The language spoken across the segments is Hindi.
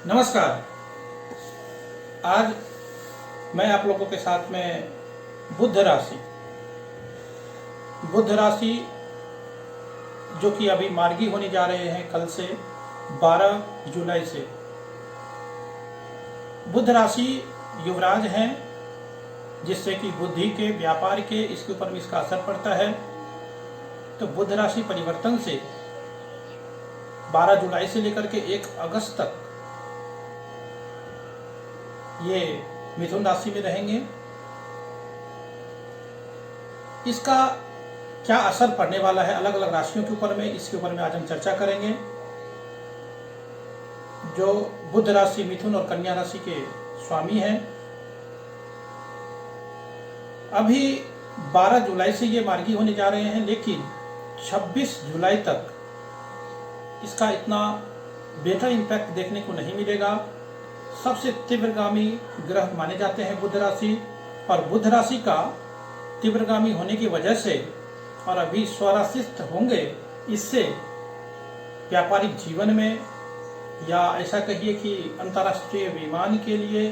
नमस्कार। आज मैं आप लोगों के साथ में बुध राशि जो कि अभी मार्गी होने जा रहे हैं कल से 12 जुलाई से। बुध राशि युवराज हैं, जिससे कि बुद्धि के, व्यापार के, इसके ऊपर में इसका असर पड़ता है। तो बुध राशि परिवर्तन से 12 जुलाई से लेकर के 1 अगस्त तक ये मिथुन राशि में रहेंगे। इसका क्या असर पड़ने वाला है अलग अलग राशियों के ऊपर में, इसके ऊपर में आज हम चर्चा करेंगे। जो बुध राशि मिथुन और कन्या राशि के स्वामी हैं, अभी 12 जुलाई से ये मार्गी होने जा रहे हैं, लेकिन 26 जुलाई तक इसका इतना बेटर इम्पैक्ट देखने को नहीं मिलेगा। सबसे तीव्रगामी ग्रह माने जाते हैं बुध राशि, और बुध राशि का तीव्रगामी होने की वजह से और अभी स्वराशिस्थ होंगे, इससे व्यापारिक जीवन में या ऐसा कहिए कि अंतर्राष्ट्रीय विमान के लिए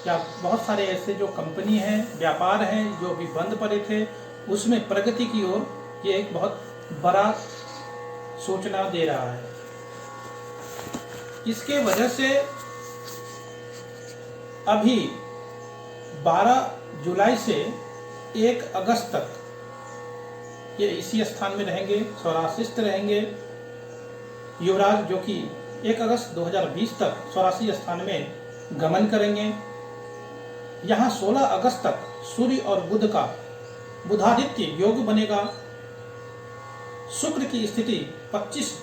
या बहुत सारे ऐसे जो कंपनी हैं, व्यापार हैं जो भी बंद पड़े थे, उसमें प्रगति की ओर ये एक बहुत बड़ा सूचना दे रहा है। इसके वजह से अभी 12 जुलाई से 1 अगस्त तक ये इसी स्थान में रहेंगे, स्वराशिस्थ रहेंगे। युवराज जो कि 1 अगस्त 2020 तक स्वराशि स्थान में गमन करेंगे। यहाँ 16 अगस्त तक सूर्य और बुध का बुधादित्य योग बनेगा। शुक्र की स्थिति 25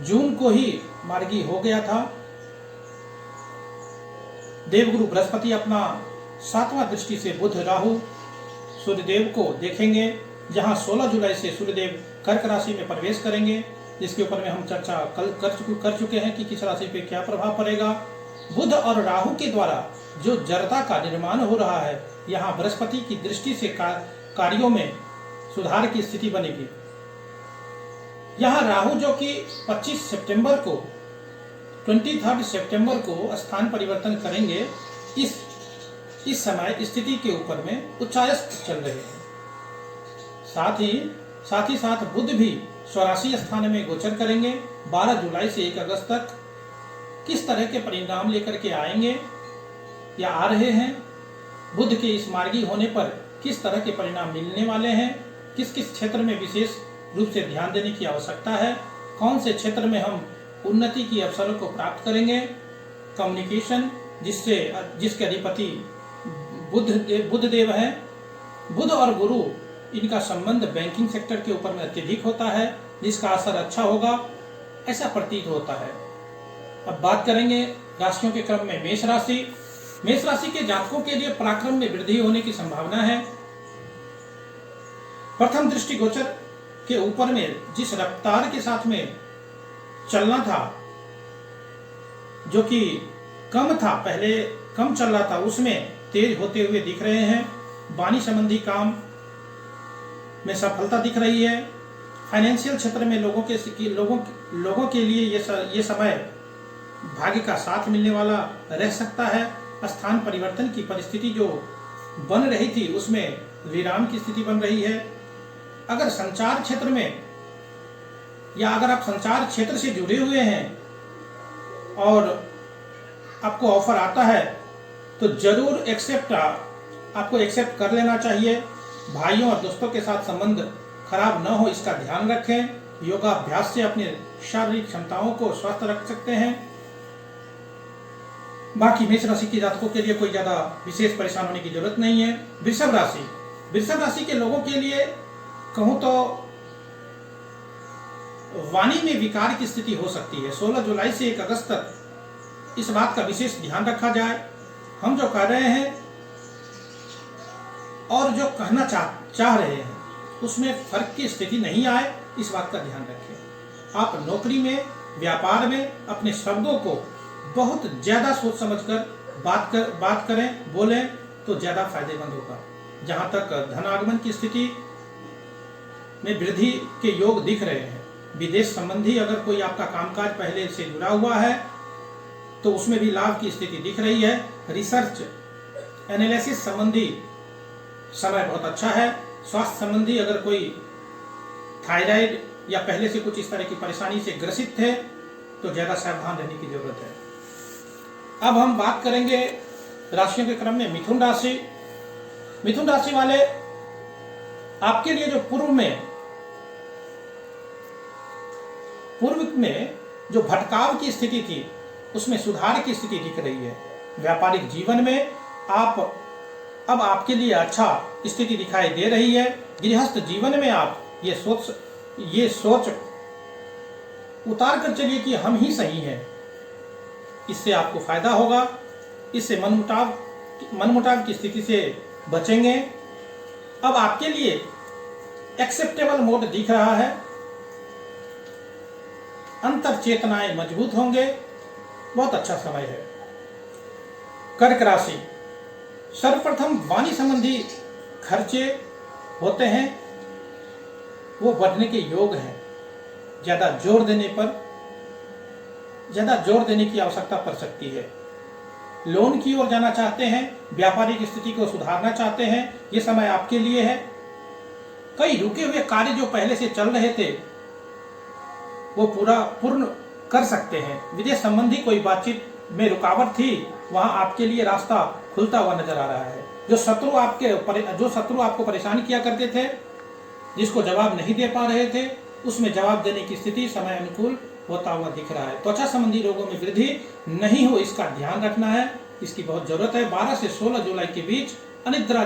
जून को ही मार्गी हो गया था। देवगुरु बृहस्पति अपना 7वां दृष्टि से बुध राहु सूर्यदेव को देखेंगे, जहां 16 जुलाई से सूर्यदेव कर्क राशि में प्रवेश करेंगे, जिसके ऊपर में हम चर्चा कल कर चुके हैं कि किस राशि पे क्या प्रभाव पड़ेगा। बुध और राहु के द्वारा जो जड़ता का निर्माण हो रहा है, यहाँ बृहस्पति की दृष्टि से कार्यों में सुधार की स्थिति बनेगी। यहाँ राहु जो कि 23 सितंबर को स्थान परिवर्तन करेंगे, इस समय स्थिति के ऊपर में उच्चायस्त चल रहे हैं। साथ ही साथ बुध भी स्वराशि स्थान में गोचर करेंगे 12 जुलाई से 1 अगस्त तक। किस तरह के परिणाम लेकर के आएंगे या आ रहे हैं, बुध के इस मार्गी होने पर किस तरह के परिणाम मिलने वाले हैं, किस किस क्षेत्र में विशेष रूप से ध्यान देने की आवश्यकता है, कौन से क्षेत्र में हम उन्नति की अवसरों को प्राप्त करेंगे, कम्युनिकेशन जिसके अधिपति बुध देव है। बुध और गुरु, इनका संबंध बैंकिंग सेक्टर के ऊपर में अत्यधिक होता है, जिसका असर अच्छा होगा ऐसा प्रतीत होता है। अब बात करेंगे राशियों के क्रम में मेष राशि के जातकों के लिए पराक्रम में वृद्धि होने की संभावना है। प्रथम दृष्टि गोचर के ऊपर में जिस रफ्तार के साथ में चलना था, जो कि कम था, पहले कम चल रहा था, उसमें तेज होते हुए दिख रहे हैं। वाणी संबंधी काम में सफलता दिख रही है। फाइनेंशियल क्षेत्र में लोगों के लिए ये समय भाग्य का साथ मिलने वाला रह सकता है। स्थान परिवर्तन की परिस्थिति जो बन रही थी, उसमें विराम की स्थिति बन रही है। अगर संचार क्षेत्र में या अगर आप संचार क्षेत्र से जुड़े हुए हैं और आपको ऑफर आता है, तो जरूर आपको एक्सेप्ट कर लेना चाहिए। भाइयों और दोस्तों के साथ संबंध खराब न हो, इसका ध्यान रखें। योगाभ्यास से अपने शारीरिक क्षमताओं को स्वस्थ रख सकते हैं। बाकी मेष राशि के जातकों के लिए कोई ज्यादा विशेष परेशान होने की जरूरत नहीं है। वृषभ राशि के लोगों के लिए कहूं तो वाणी में विकार की स्थिति हो सकती है। 16 जुलाई से 1 अगस्त तक इस बात का विशेष ध्यान रखा जाए। हम जो कह रहे हैं और जो कहना चाह रहे हैं, उसमें फर्क की स्थिति नहीं आए, इस बात का ध्यान रखें। आप नौकरी में, व्यापार में अपने शब्दों को बहुत ज्यादा सोच समझकर बात करें, बोलें तो ज्यादा फायदेमंद होगा। जहां तक धन आगमन की स्थिति में वृद्धि के योग दिख रहे हैं, विदेश संबंधी अगर कोई आपका कामकाज पहले से जुड़ा हुआ है तो उसमें भी लाभ की स्थिति दिख रही है। रिसर्च एनालिसिस संबंधी समय बहुत अच्छा है। स्वास्थ्य संबंधी अगर कोई थायराइड या पहले से कुछ इस तरह की परेशानी से ग्रसित थे तो ज्यादा सावधान रहने की जरूरत है। अब हम बात करेंगे राशियों के क्रम में मिथुन राशि। मिथुन राशि वाले, आपके लिए जो पूर्व में जो भटकाव की स्थिति थी उसमें सुधार की स्थिति दिख रही है। व्यापारिक जीवन में अब आपके लिए अच्छा स्थिति दिखाई दे रही है। गृहस्थ जीवन में आप ये सोच उतार कर चलिए कि हम ही सही हैं, इससे आपको फायदा होगा। इससे मनमुटाव की स्थिति से बचेंगे। अब आपके लिए एक्सेप्टेबल मोड दिख रहा है। अंतर चेतनाएं मजबूत होंगे। बहुत अच्छा समय है। कर्क राशि, सर्वप्रथम वाणी संबंधी खर्चे होते हैं, वो बढ़ने के योग हैं। ज्यादा जोर देने की आवश्यकता पड़ सकती है। लोन की ओर जाना चाहते हैं, व्यापारिक स्थिति को सुधारना चाहते हैं, ये समय आपके लिए है। कई रुके हुए कार्य जो पहले से चल रहे थे वो पूर्ण कर सकते हैं। विदेश संबंधी कोई बातचीत में रुकावट थी, वहां आपके लिए रास्ता खुलता हुआ नजर आ रहा है। जो शत्रु आपको परेशान किया करते थे, जिसको जवाब नहीं दे पा रहे थे, उसमें जवाब देने की स्थिति समय अनुकूल होता हुआ दिख रहा है। त्वचा संबंधी रोगों में वृद्धि नहीं हो, इसका ध्यान रखना है, इसकी बहुत जरूरत है। 12 से 16 जुलाई के बीच अनिद्रा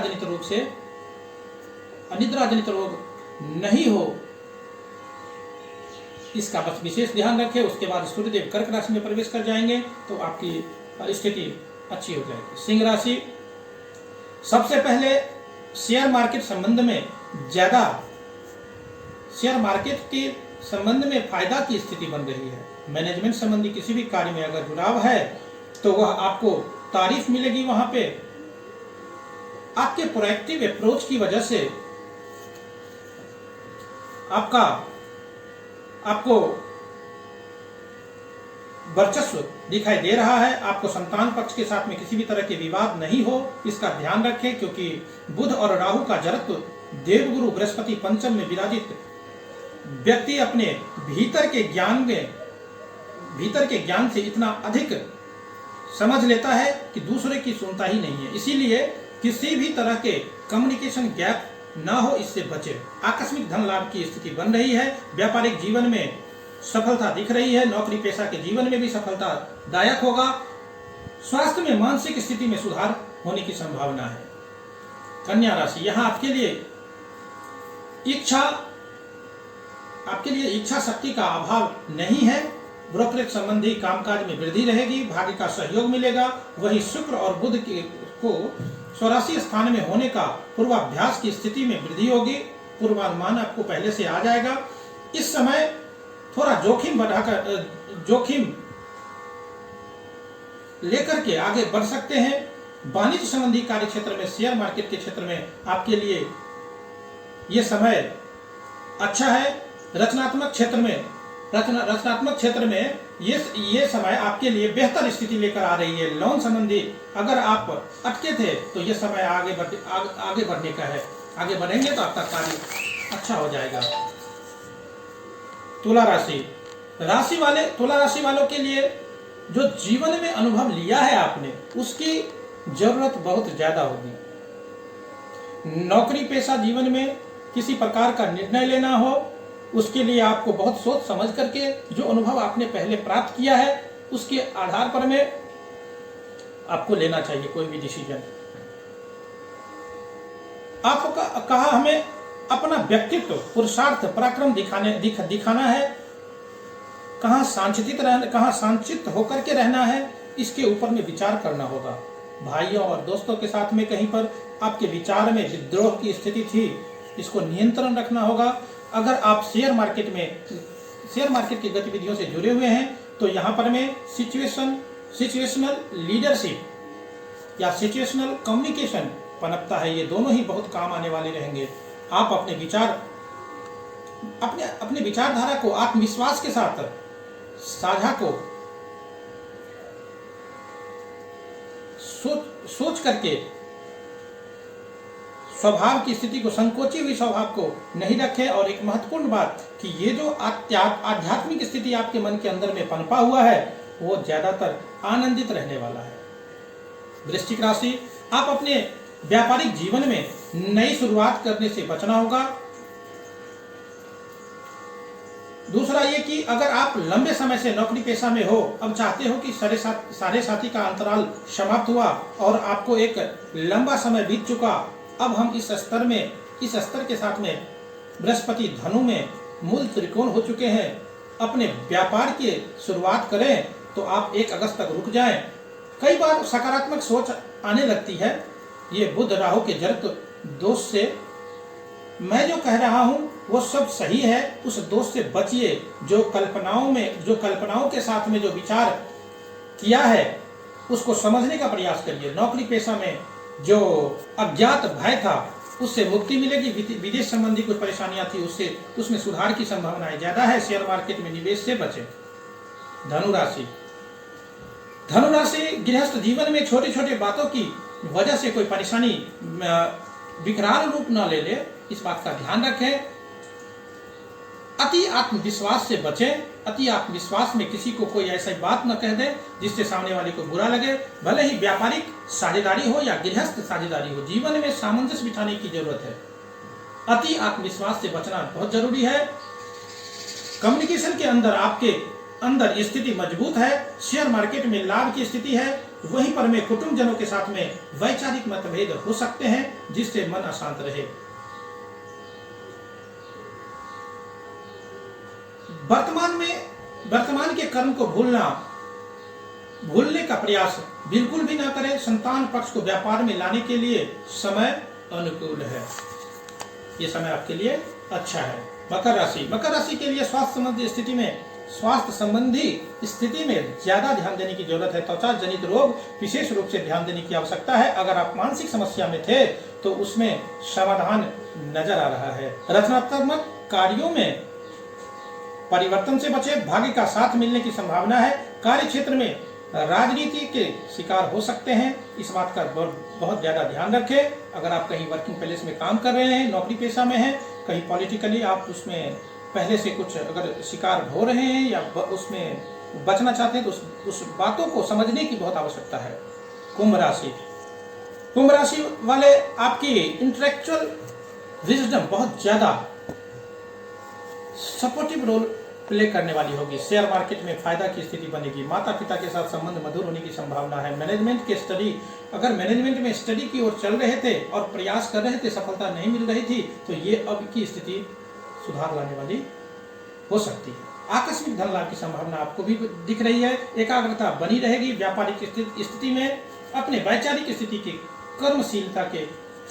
जनित रोग नहीं हो, इसका बस विशेष ध्यान रखें। उसके बाद सूर्यदेव कर्क राशि में प्रवेश कर जाएंगे तो आपकी स्थिति अच्छी हो जाएगी। सिंह राशि, सबसे पहले शेयर मार्केट के संबंध में फायदा की स्थिति बन रही है। मैनेजमेंट संबंधी किसी भी कार्य में अगर जुड़ाव है तो वह आपको तारीफ मिलेगी। वहां पे आपके प्रोएक्टिव अप्रोच की वजह से आपको वर्चस्व दिखाई दे रहा है। आपको संतान पक्ष के साथ में किसी भी तरह के विवाद नहीं हो, इसका ध्यान रखें, क्योंकि बुध और राहु का जड़त्व देवगुरु बृहस्पति पंचम में विराजित व्यक्ति अपने भीतर के ज्ञान से इतना अधिक समझ लेता है कि दूसरे की सुनता ही नहीं है। इसीलिए किसी भी तरह के कम्युनिकेशन गैप ना हो, इससे बचे। आकस्मिक धन लाभ की स्थिति बन रही है। व्यापारिक जीवन में सफलता दिख रही है। नौकरी पेशा के जीवन में भी सफलता दायक होगा। स्वास्थ्य में मानसिक स्थिति में सुधार होने की संभावना है। कन्या राशि, यहाँ आपके लिए इच्छा शक्ति का अभाव नहीं है। ब्रोकरेज संबंधी कामकाज में वृद्धि रहेगी। भाग्य का सहयोग मिलेगा। वही शुक्र और बुध को स्वराशि स्थान में होने का पूर्वाभ्यास की स्थिति में वृद्धि होगी। पूर्वानुमान आपको पहले से आ जाएगा। इस समय थोड़ा जोखिम लेकर के आगे बढ़ सकते हैं। वाणिज्य संबंधी कार्य क्षेत्र में, शेयर मार्केट के क्षेत्र में आपके लिए यह समय अच्छा है। रचनात्मक क्षेत्र में ये समय आपके लिए बेहतर स्थिति लेकर आ रही है। लोन संबंधी अगर आप अटके थे तो ये समय आगे बढ़ने का है। आगे बढ़ेंगे तो आपका कार्य अच्छा हो जाएगा। तुला राशि वालों के लिए जो जीवन में अनुभव लिया है आपने, उसकी जरूरत बहुत ज्यादा होगी। नौकरी पेशा जीवन में किसी प्रकार का निर्णय लेना हो, उसके लिए आपको बहुत सोच समझ करके जो अनुभव आपने पहले प्राप्त किया है उसके आधार पर में आपको लेना चाहिए कोई भी डिसीजन। आपको कहा हमें अपना व्यक्तित्व, पुरुषार्थ, पराक्रम दिखाना है। कहाँ संचित होकर के रहना है, इसके ऊपर में विचार करना होगा। भाइयों और दोस्तों के साथ में कहीं पर आपके विचार में विद्रोह की स्थिति थी, इसको नियंत्रण रखना होगा। अगर आप शेयर मार्केट की गतिविधियों से जुड़े हुए हैं तो यहाँ पर में सिचुएशनल लीडरशिप या सिचुएशनल कम्युनिकेशन पनपता है। ये दोनों ही बहुत काम आने वाले रहेंगे। आप अपने विचारधारा को आत्मविश्वास के साथ सोच करके स्वभाव की स्थिति को, संकोची हुई स्वभाव को नहीं रखें। और एक महत्वपूर्ण बात कि ये जो आध्यात्मिक स्थिति आपके मन के अंदर में पनपा हुआ है वो ज्यादातर आनंदित रहने वाला है। वृश्चिक राशि, आप अपने व्यापारिक जीवन में नई शुरुआत करने से बचना होगा। दूसरा ये कि अगर आप लंबे समय से नौकरी पेशा में हो, अब चाहते हो कि सारे साथी का अंतराल समाप्त हुआ और आपको एक लंबा समय बीत चुका, अब हम इस स्तर के साथ में बृहस्पति धनु में मूल त्रिकोण हो चुके हैं, अपने व्यापार की शुरुआत करें तो आप 1 अगस्त तक रुक जाएं। कई बार सकारात्मक सोच आने लगती है, ये बुध राहु के जरक दोष से मैं जो कह रहा हूं वो सब सही है, उस दोष से बचिए। जो कल्पनाओं के साथ में जो विचार किया है उसको समझने का प्रयास करिए। नौकरी पेशा में जो अज्ञात भय था उससे मुक्ति मिलेगी। विदेश संबंधी कुछ परेशानियां थी उसमें सुधार की संभावनाएं ज्यादा है। शेयर मार्केट में निवेश से बचें। धनुराशि, गृहस्थ जीवन में छोटी छोटी बातों की वजह से कोई परेशानी विकराल रूप न ले, इस बात का ध्यान रखें। अति आत्मविश्वास से बचें। अति आत्मविश्वास में किसी को कोई ऐसी बात न कह दे जिससे सामने वाले को बुरा लगे। भले ही व्यापारिक साझेदारी हो या गृहस्थ साझेदारी हो, जीवन में सामंजस्य बिठाने की जरूरत है। अति आत्मविश्वास से बचना बहुत जरूरी है। कम्युनिकेशन के अंदर आपके अंदर स्थिति मजबूत है। शेयर मार्केट में लाभ की स्थिति है। वहीं पर में कुटुंबजनों के साथ में वैचारिक मतभेद हो सकते हैं जिससे मन अशांत रहे। वर्तमान के कर्म को भूलने का प्रयास बिल्कुल भी ना करें। संतान पक्ष को व्यापार में लाने के लिए समय अनुकूल है। ये समय आपके लिए अच्छा है। मकर राशि के लिए स्वास्थ्य संबंधी स्थिति में ज्यादा ध्यान देने की जरूरत है। त्वचा जनित रोग विशेष रूप से ध्यान देने की आवश्यकता है। अगर आप मानसिक समस्या में थे तो उसमें समाधान नजर आ रहा है। रचनात्मक कार्यों में परिवर्तन से बचे। भाग्य का साथ मिलने की संभावना है। कार्य क्षेत्र में राजनीति के शिकार हो सकते हैं, इस बात का बहुत ज्यादा ध्यान रखें। अगर आप कहीं वर्किंग प्लेस में काम कर रहे हैं, नौकरी पेशा में हैं, कहीं पॉलिटिकली आप उसमें पहले से कुछ अगर शिकार हो रहे हैं या उसमें बचना चाहते हैं तो उस बातों को समझने की बहुत आवश्यकता है। कुंभ राशि वाले, आपकी इंटेलेक्चुअल विजडम बहुत ज्यादा सपोर्टिव रोल प्ले करने वाली होगी। शेयर मार्केट में फायदा की स्थिति बनेगी। माता पिता के साथ संबंध मधुर होने की संभावना है। अगर मैनेजमेंट में स्टडी की ओर चल रहे थे और प्रयास कर रहे थे, सफलता नहीं मिल रही थी, तो ये अब की स्थिति सुधार लाने वाली हो सकती है। आकस्मिक धन लाभ की संभावना आपको भी दिख रही है। एकाग्रता बनी रहेगी। व्यापारिक स्थिति में अपने वैचारिक स्थिति की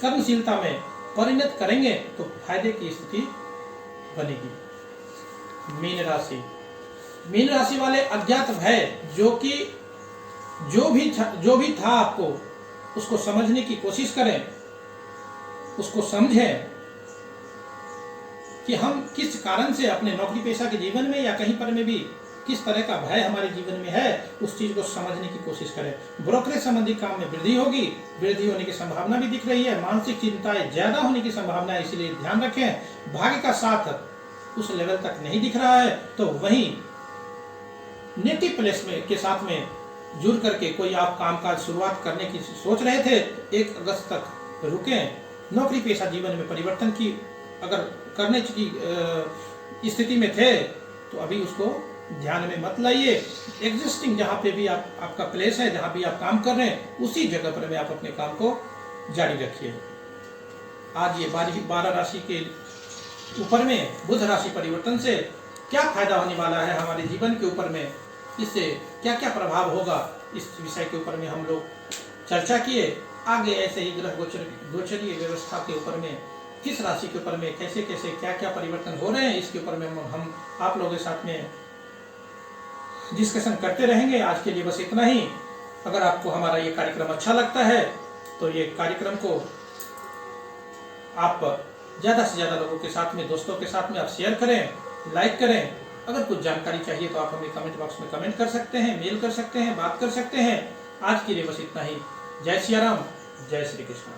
कर्मशीलता में परिणत करेंगे तो फायदे की स्थिति बनेगी। मीन राशि वाले, अज्ञात भय जो भी था आपको उसको समझने की कोशिश करें। उसको समझें कि हम किस कारण से अपने नौकरी पेशा के जीवन में या कहीं पर में भी किस तरह का भय हमारे जीवन में है, उस चीज को समझने की कोशिश करें। ब्रोकरेज संबंधी काम में वृद्धि होगी। वृद्धि होने की संभावना भी दिख रही है। मानसिक चिंताएं ज्यादा होने की संभावना है, इसलिए ध्यान रखें। भाग्य का साथ उस लेवल तक नहीं दिख रहा है, तो वहीं नेटिव प्लेस में के साथ में जुड़ करके कोई आप कामकाज शुरुआत करने की सोच रहे थे, 1 अगस्त तक रुकें। नौकरी पेशा जीवन में परिवर्तन की अगर करने की स्थिति में थे तो अभी उसको ध्यान में मत लाइए। एग्जिस्टिंग जहाँ पे भी आपका प्लेस है, जहाँ भी आप काम कर रहे हैं, उसी जगह पर में आप अपने काम को जारी रखिए। आज ये 12 राशि के ऊपर में बुध राशि परिवर्तन से क्या फायदा होने वाला है हमारे जीवन के ऊपर में, इससे क्या क्या प्रभाव होगा, इस विषय के ऊपर में हम लोग चर्चा किए। आगे ऐसे ही ग्रह गोचरीय व्यवस्था के ऊपर में किस राशि के ऊपर में कैसे कैसे क्या क्या परिवर्तन हो रहे हैं, इसके ऊपर में हम आप लोगों के साथ में डिस्कशन करते रहेंगे। आज के लिए बस इतना ही। अगर आपको हमारा ये कार्यक्रम अच्छा लगता है तो ये कार्यक्रम को आप ज्यादा से ज्यादा लोगों के साथ में, दोस्तों के साथ में आप शेयर करें, लाइक करें। अगर कुछ जानकारी चाहिए तो आप हमें कमेंट बॉक्स में कमेंट कर सकते हैं, मेल कर सकते हैं, बात कर सकते हैं। आज के लिए बस इतना ही। जय सिया राम, जय श्री कृष्ण।